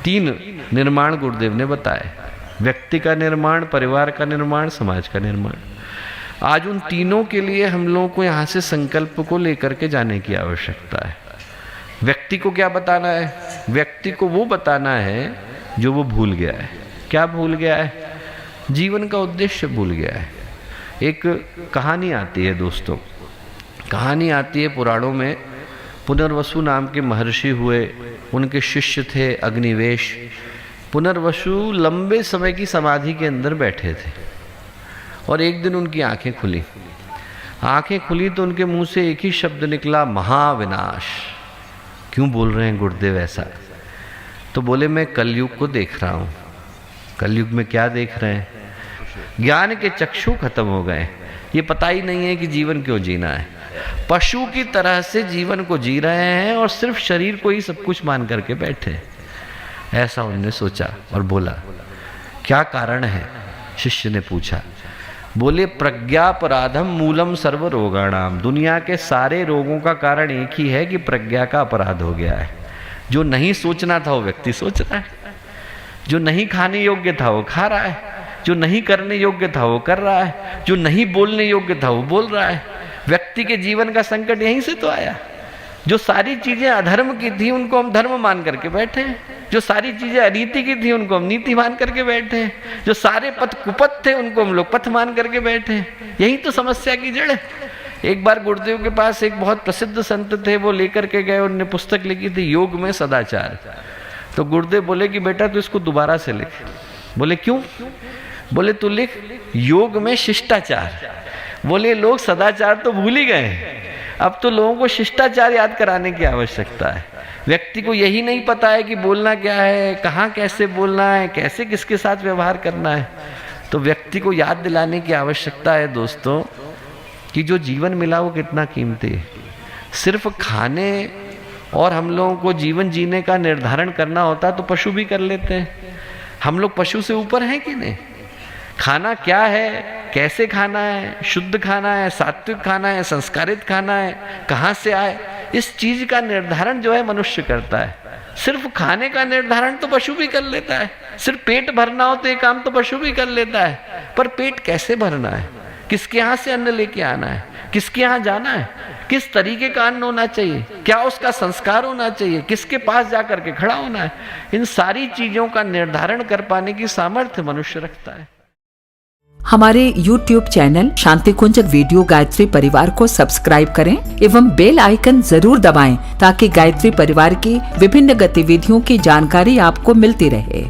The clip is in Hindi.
तीन निर्माण गुरुदेव ने बताए, व्यक्ति का निर्माण, परिवार का निर्माण, समाज का निर्माण। आज उन तीनों के लिए हम लोगों को यहाँ से संकल्प को लेकर के जाने की आवश्यकता है। व्यक्ति को क्या बताना है? व्यक्ति को वो बताना है जो वो भूल गया है। क्या भूल गया है? जीवन का उद्देश्य भूल गया है। एक कहानी आती है दोस्तों, कहानी आती है पुराणों में। पुनर्वसु नाम के महर्षि हुए, उनके शिष्य थे अग्निवेश। पुनर्वसु लंबे समय की समाधि के अंदर बैठे थे और एक दिन उनकी आंखें खुली। आंखें खुली तो उनके मुंह से एक ही शब्द निकला, महाविनाश। क्यों बोल रहे हैं गुरुदेव ऐसा? तो बोले, मैं कलयुग को देख रहा हूं। कलयुग में क्या देख रहे हैं? ज्ञान के चक्षु खत्म हो गए, ये पता ही नहीं है कि जीवन क्यों जीना है। पशु की तरह से जीवन को जी रहे हैं और सिर्फ शरीर को ही सब कुछ मान करके बैठे। ऐसा उन्होंने सोचा और बोला, क्या कारण है? शिष्य ने पूछा। बोले, प्रज्ञापराधम मूलम सर्व रोगाणाम। दुनिया के सारे रोगों का कारण एक ही है कि प्रज्ञा का अपराध हो गया है। जो नहीं सोचना था वो व्यक्ति सोच रहा है, जो नहीं खाने योग्य था वो खा रहा है, जो नहीं करने योग्य था वो कर रहा है, जो नहीं बोलने योग्य था वो बोल रहा है। व्यक्ति के जीवन का संकट यहीं से तो आया। जो सारी चीजें अधर्म की थी उनको हम धर्म मान करके बैठे हैं, जो सारी चीजें अनीति की थी उनको हम नीति मान करके बैठे हैं, जो सारे पथ कुपथ थे उनको हम लोग पथ मान करके बैठे हैं। यही तो समस्या की जड़ है। एक बार गुरुदेव के पास एक बहुत प्रसिद्ध संत थे, वो लेकर के गए, उन्होंने पुस्तक लिखी थी योग में सदाचार। तो गुरुदेव बोले कि बेटा तू इसको दोबारा से लिख। बोले क्यों? बोले तू लिख योग में शिष्टाचार। बोले लोग सदाचार तो भूल ही गए, अब तो लोगों को शिष्टाचार याद कराने की आवश्यकता है। व्यक्ति को यही नहीं पता है कि बोलना क्या है, कहाँ कैसे बोलना है, कैसे किसके साथ व्यवहार करना है। तो व्यक्ति को याद दिलाने की आवश्यकता है दोस्तों कि जो जीवन मिला वो कितना कीमती है। सिर्फ खाने और हम लोगों को जीवन जीने का निर्धारण करना होता तो पशु भी कर लेते हैं। हम लोग पशु से ऊपर हैं कि नहीं? खाना क्या है, कैसे खाना है, शुद्ध खाना है, सात्विक खाना है, संस्कारित खाना है, कहाँ से आए, इस चीज का निर्धारण जो है मनुष्य करता है। सिर्फ खाने का निर्धारण तो पशु भी कर लेता है। सिर्फ पेट भरना हो तो ये काम तो पशु भी कर लेता है, पर पेट कैसे भरना है, किसके यहाँ से अन्न लेके आना है, किसके यहाँ जाना है, किस तरीके का अन्न होना चाहिए, क्या उसका संस्कार होना चाहिए, किसके पास जाकर के खड़ा होना है, इन सारी चीजों का निर्धारण कर पाने की सामर्थ्य मनुष्य रखता है। हमारे YouTube चैनल शांति कुंज वीडियो गायत्री परिवार को सब्सक्राइब करें एवं बेल आइकन जरूर दबाएं ताकि गायत्री परिवार की विभिन्न गतिविधियों की जानकारी आपको मिलती रहे।